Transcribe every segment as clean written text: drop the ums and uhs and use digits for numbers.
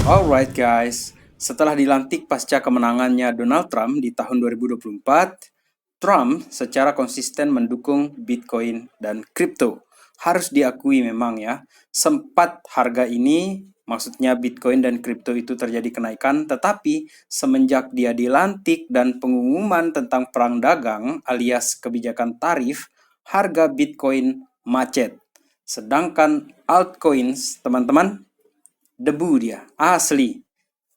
Alright guys, setelah dilantik pasca kemenangannya Donald Trump di tahun 2024, Trump secara konsisten mendukung Bitcoin dan kripto. Harus diakui memang ya, sempat harga ini, maksudnya Bitcoin dan kripto itu terjadi kenaikan, tetapi semenjak dia dilantik dan pengumuman tentang perang dagang alias kebijakan tarif, harga Bitcoin macet. Sedangkan altcoins, teman-teman, debu dia, asli.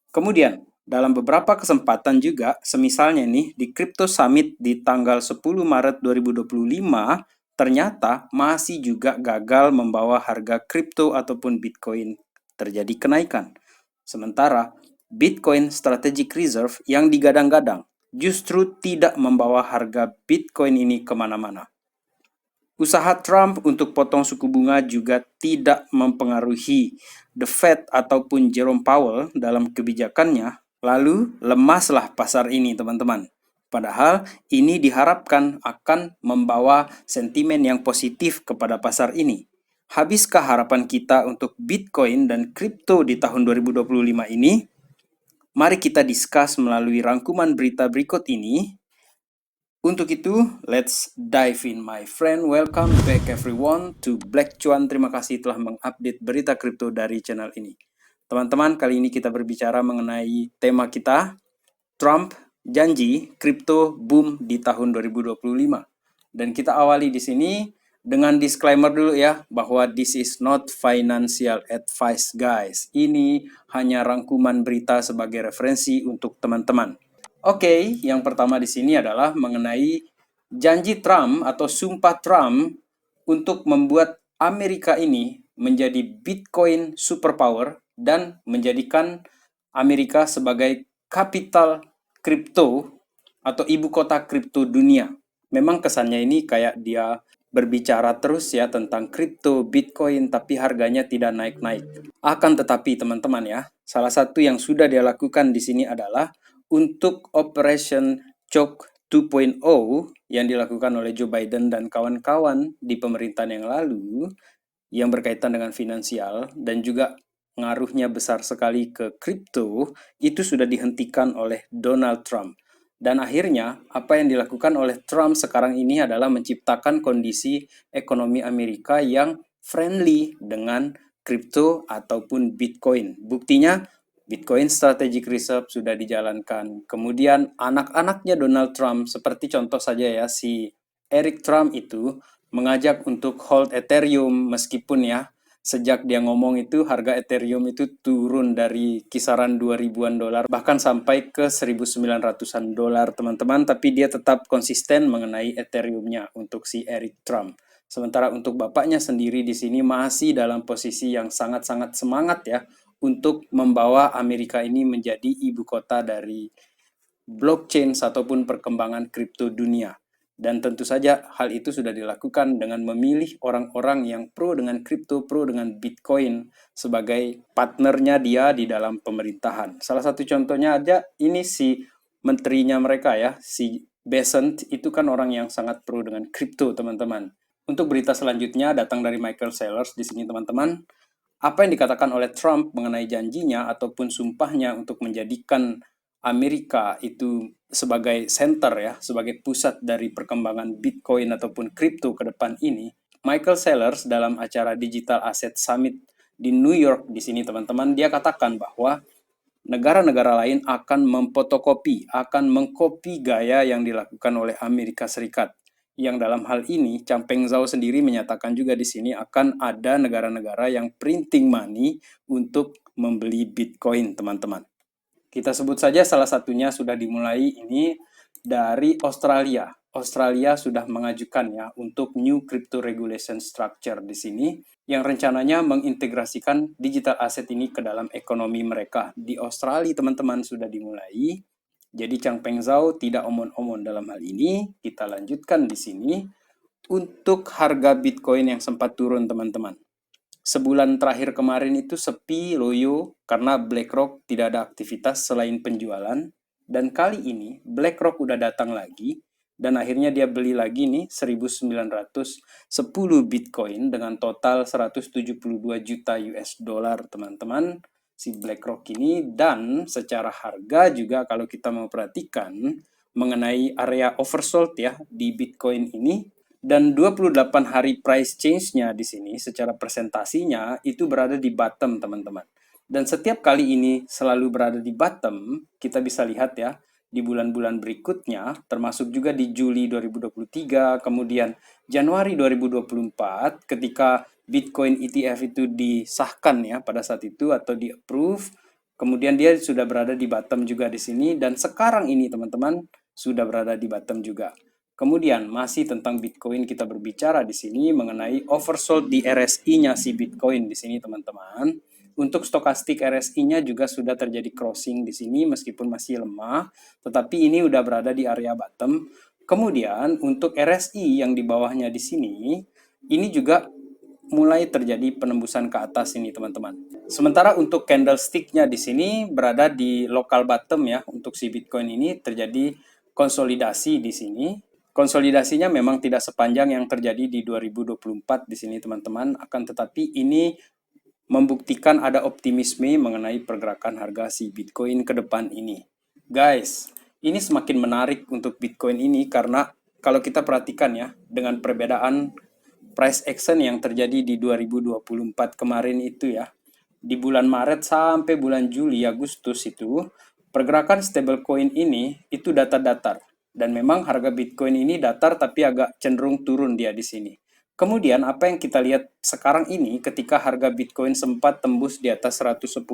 Kemudian, dalam beberapa kesempatan juga, semisalnya nih di Crypto Summit di tanggal 10 Maret 2025, ternyata masih juga gagal membawa harga kripto ataupun Bitcoin terjadi kenaikan. Sementara, Bitcoin Strategic Reserve yang digadang-gadang justru tidak membawa harga Bitcoin ini kemana-mana. Usaha Trump untuk potong suku bunga juga tidak mempengaruhi The Fed ataupun Jerome Powell dalam kebijakannya, lalu lemaslah pasar ini teman-teman. Padahal ini diharapkan akan membawa sentimen yang positif kepada pasar ini. Habiskah harapan kita untuk Bitcoin dan kripto di tahun 2025 ini? Mari kita discuss melalui rangkuman berita berikut ini. Untuk itu, let's dive in my friend. Welcome back everyone to Black Cuan. Terima kasih telah mengupdate berita kripto dari channel ini. Teman-teman, kali ini kita berbicara mengenai tema kita, Trump janji kripto boom di tahun 2025. Dan kita awali di sini dengan disclaimer dulu ya, bahwa this is not financial advice guys. Ini hanya rangkuman berita sebagai referensi untuk teman-teman. Oke, yang pertama di sini adalah mengenai janji Trump atau sumpah Trump untuk membuat Amerika ini menjadi Bitcoin superpower dan menjadikan Amerika sebagai kapital kripto atau ibu kota kripto dunia. Memang kesannya ini kayak dia berbicara terus ya tentang kripto, Bitcoin, tapi harganya tidak naik-naik. Akan tetapi teman-teman ya, salah satu yang sudah dia lakukan di sini adalah untuk Operation Choke 2.0 yang dilakukan oleh Joe Biden dan kawan-kawan di pemerintahan yang lalu yang berkaitan dengan finansial dan juga ngaruhnya besar sekali ke kripto, itu sudah dihentikan oleh Donald Trump. Dan akhirnya apa yang dilakukan oleh Trump sekarang ini adalah menciptakan kondisi ekonomi Amerika yang friendly dengan kripto ataupun Bitcoin. Buktinya Bitcoin Strategic Reserve sudah dijalankan. Kemudian anak-anaknya Donald Trump, seperti contoh saja ya, si Eric Trump itu mengajak untuk hold Ethereum meskipun ya, sejak dia ngomong itu harga Ethereum itu turun dari kisaran 2000-an dolar bahkan sampai ke 1900-an dolar teman-teman, tapi dia tetap konsisten mengenai Ethereum-nya untuk si Eric Trump. Sementara untuk bapaknya sendiri di sini masih dalam posisi yang sangat-sangat semangat ya untuk membawa Amerika ini menjadi ibu kota dari blockchain ataupun perkembangan kripto dunia. Dan tentu saja hal itu sudah dilakukan dengan memilih orang-orang yang pro dengan kripto, pro dengan Bitcoin sebagai partnernya dia di dalam pemerintahan. Salah satu contohnya aja ini si menterinya mereka ya, si Bessent itu kan orang yang sangat pro dengan kripto teman-teman. Untuk berita selanjutnya datang dari Michael Saylor di sini teman-teman. Apa yang dikatakan oleh Trump mengenai janjinya ataupun sumpahnya untuk menjadikan Amerika itu sebagai center ya, sebagai pusat dari perkembangan Bitcoin ataupun kripto ke depan ini, Michael Saylor dalam acara Digital Asset Summit di New York di sini teman-teman, dia katakan bahwa negara-negara lain akan memfotokopi, akan mengkopi gaya yang dilakukan oleh Amerika Serikat. Yang dalam hal ini, Chang Peng Zhao sendiri menyatakan juga di sini akan ada negara-negara yang printing money untuk membeli Bitcoin, teman-teman. Kita sebut saja salah satunya sudah dimulai ini dari Australia. Australia sudah mengajukannya untuk New Crypto Regulation Structure di sini yang rencananya mengintegrasikan digital asset ini ke dalam ekonomi mereka. Di Australia teman-teman sudah dimulai. Jadi Chang Peng Zhao tidak omon-omon dalam hal ini. Kita lanjutkan di sini untuk harga Bitcoin yang sempat turun teman-teman. Sebulan terakhir kemarin itu sepi loyo karena BlackRock tidak ada aktivitas selain penjualan. Dan kali ini BlackRock udah datang lagi dan akhirnya dia beli lagi nih 1910 Bitcoin dengan total 172 juta US dollar teman-teman. si BlackRock ini, dan secara harga juga kalau kita mau perhatikan mengenai area oversold ya di Bitcoin ini, dan 28 hari price change-nya di sini secara presentasinya itu berada di bottom teman-teman. Dan setiap kali ini selalu berada di bottom, kita bisa lihat ya di bulan-bulan berikutnya, termasuk juga di Juli 2023, kemudian Januari 2024, ketika Bitcoin ETF itu disahkan ya pada saat itu atau di-approve, kemudian dia sudah berada di bottom juga di sini, dan sekarang ini teman-teman sudah berada di bottom juga. Kemudian masih tentang Bitcoin kita berbicara di sini mengenai oversold di RSI-nya si Bitcoin di sini teman-teman. Untuk stokastik RSI-nya juga sudah terjadi crossing di sini meskipun masih lemah, tetapi ini udah berada di area bottom. Kemudian untuk RSI yang di bawahnya di sini, ini juga mulai terjadi penembusan ke atas ini teman-teman. Sementara untuk candlestick-nya di sini berada di local bottom ya, untuk si Bitcoin ini terjadi konsolidasi di sini. Konsolidasinya memang tidak sepanjang yang terjadi di 2024 di sini teman-teman, akan tetapi ini membuktikan ada optimisme mengenai pergerakan harga si Bitcoin ke depan ini. Guys, ini semakin menarik untuk Bitcoin ini karena kalau kita perhatikan ya, dengan perbedaan price action yang terjadi di 2024 kemarin itu ya, di bulan Maret sampai bulan Juli, Agustus itu, pergerakan stablecoin ini itu datar-datar. Dan memang harga Bitcoin ini datar tapi agak cenderung turun dia di sini. Kemudian apa yang kita lihat sekarang ini ketika harga Bitcoin sempat tembus di atas 110.000,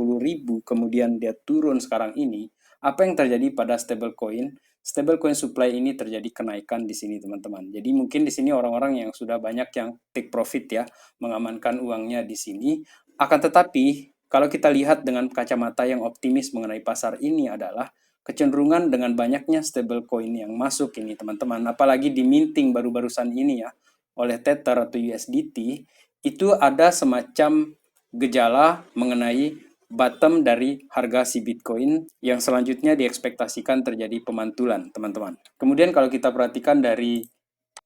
kemudian dia turun sekarang ini, apa yang terjadi pada stablecoin? Stablecoin supply ini terjadi kenaikan di sini teman-teman. Jadi mungkin di sini orang-orang yang sudah banyak yang take profit ya, mengamankan uangnya di sini. Akan tetapi kalau kita lihat dengan kacamata yang optimis mengenai pasar ini adalah kecenderungan dengan banyaknya stablecoin yang masuk ini teman-teman, apalagi di minting baru-barusan ini ya, oleh Tether atau USDT, itu ada semacam gejala mengenai bottom dari harga si Bitcoin yang selanjutnya diekspektasikan terjadi pemantulan, teman-teman. Kemudian kalau kita perhatikan dari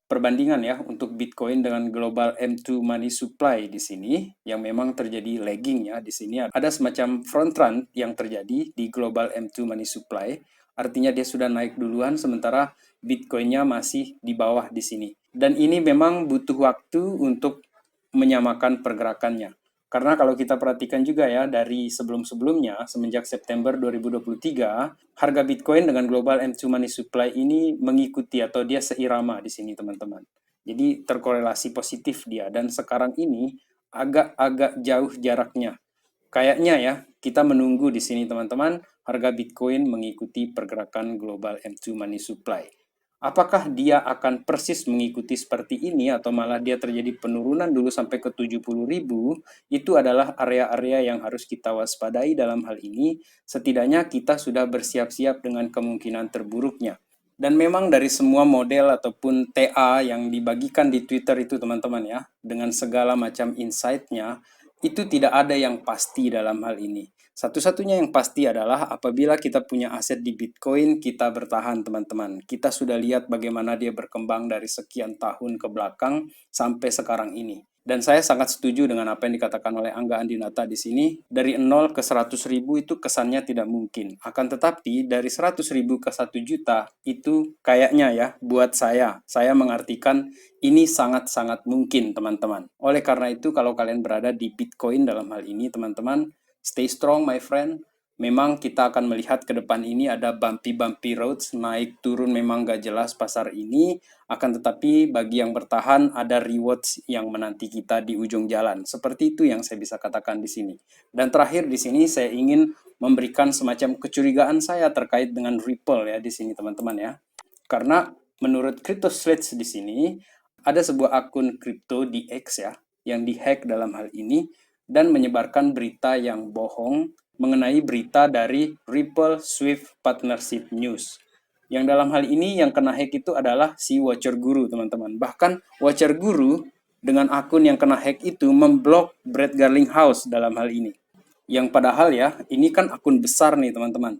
perbandingan ya untuk Bitcoin dengan global M2 money supply di sini yang memang terjadi lagging ya di sini ada semacam front run yang terjadi di global M2 money supply, artinya dia sudah naik duluan sementara Bitcoinnya masih di bawah di sini. Dan ini memang butuh waktu untuk menyamakan pergerakannya. Karena kalau kita perhatikan juga ya, dari sebelum-sebelumnya, semenjak September 2023, harga Bitcoin dengan global M2 money supply ini mengikuti atau dia seirama di sini teman-teman. Jadi terkorelasi positif dia, dan sekarang ini agak-agak jauh jaraknya. Kayaknya ya, kita menunggu di sini teman-teman, harga Bitcoin mengikuti pergerakan global M2 money supply. Apakah dia akan persis mengikuti seperti ini atau malah dia terjadi penurunan dulu sampai ke 70.000, itu adalah area-area yang harus kita waspadai dalam hal ini. Setidaknya kita sudah bersiap-siap dengan kemungkinan terburuknya. Dan memang dari semua model ataupun TA yang dibagikan di Twitter itu teman-teman ya, dengan segala macam insight-nya, itu tidak ada yang pasti dalam hal ini. Satu-satunya yang pasti adalah apabila kita punya aset di Bitcoin, kita bertahan teman-teman. Kita sudah lihat bagaimana dia berkembang dari sekian tahun ke belakang sampai sekarang ini. Dan saya sangat setuju dengan apa yang dikatakan oleh Angga Andinata di sini. Dari 0 ke 100.000 itu kesannya tidak mungkin. Akan tetapi dari 100.000 ke 1 juta itu kayaknya ya buat saya mengartikan ini sangat-sangat mungkin teman-teman. Oleh karena itu kalau kalian berada di Bitcoin dalam hal ini teman-teman, stay strong my friend. Memang kita akan melihat ke depan ini ada bumpy roads, naik turun memang gak jelas pasar ini, akan tetapi bagi yang bertahan ada rewards yang menanti kita di ujung jalan. Seperti itu yang saya bisa katakan di sini. Dan terakhir di sini saya ingin memberikan semacam kecurigaan saya terkait dengan Ripple ya di sini teman-teman ya. Karena menurut CryptoSledge di sini ada sebuah akun kripto di X ya yang dihack dalam hal ini dan menyebarkan berita yang bohong mengenai berita dari Ripple Swift Partnership News. Yang dalam hal ini yang kena hack itu adalah si Watcher Guru teman-teman. Bahkan Watcher Guru dengan akun yang kena hack itu memblok Brett Garlinghouse dalam hal ini. Yang padahal ya ini kan akun besar nih teman-teman.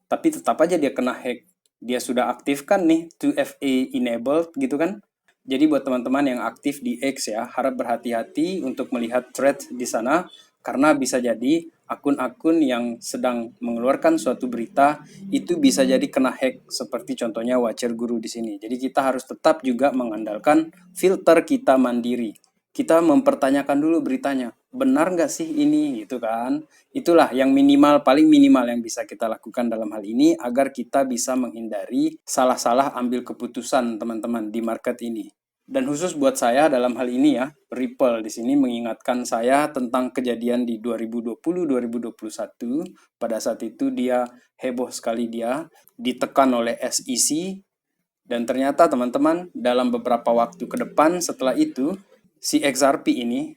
Tapi tetap aja dia kena hack. Dia sudah aktifkan nih 2FA enabled gitu kan. Jadi buat teman-teman yang aktif di X ya, harap berhati-hati untuk melihat thread di sana Karena bisa jadi akun-akun yang sedang mengeluarkan suatu berita itu bisa jadi kena hack seperti contohnya Watcher Guru di sini. Jadi kita harus tetap juga mengandalkan filter kita mandiri. Kita mempertanyakan dulu beritanya, benar nggak sih ini gitu kan? Itulah yang minimal, paling minimal yang bisa kita lakukan dalam hal ini agar kita bisa menghindari salah-salah ambil keputusan teman-teman di market ini. Dan khusus buat saya dalam hal ini ya, Ripple di sini mengingatkan saya tentang kejadian di 2020-2021. Pada saat itu dia heboh sekali, dia ditekan oleh SEC, dan ternyata teman-teman dalam beberapa waktu ke depan setelah itu si XRP ini,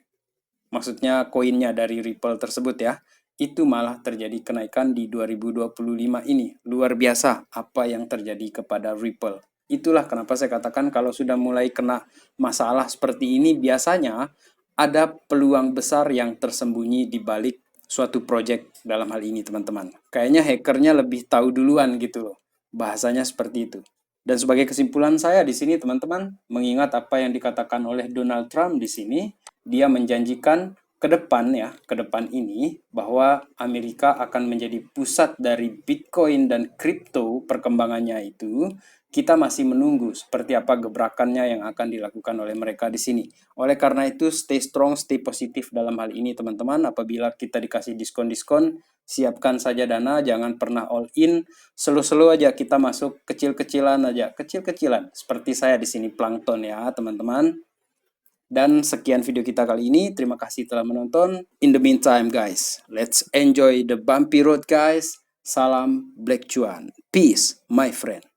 maksudnya koinnya dari Ripple tersebut ya, itu malah terjadi kenaikan di 2025 ini. Luar biasa apa yang terjadi kepada Ripple. Itulah kenapa saya katakan kalau sudah mulai kena masalah seperti ini, biasanya ada peluang besar yang tersembunyi di balik suatu project dalam hal ini, teman-teman. Kayaknya hackernya lebih tahu duluan gitu loh. Bahasanya seperti itu. Dan sebagai kesimpulan saya di sini, teman-teman, mengingat apa yang dikatakan oleh Donald Trump di sini, dia menjanjikan ke depan ya, ke depan ini bahwa Amerika akan menjadi pusat dari Bitcoin dan kripto perkembangannya itu. Kita masih menunggu seperti apa gebrakannya yang akan dilakukan oleh mereka di sini. Oleh karena itu, stay strong, stay positif dalam hal ini teman-teman. Apabila kita dikasih diskon-diskon, siapkan saja dana, jangan pernah all in. Slow-slow aja kita masuk, kecil-kecilan aja, kecil-kecilan. Seperti saya di sini plankton ya teman-teman. Dan sekian video kita kali ini. Terima kasih telah menonton. In the meantime guys, let's enjoy the bumpy road guys. Salam Black Cuan. Peace my friend.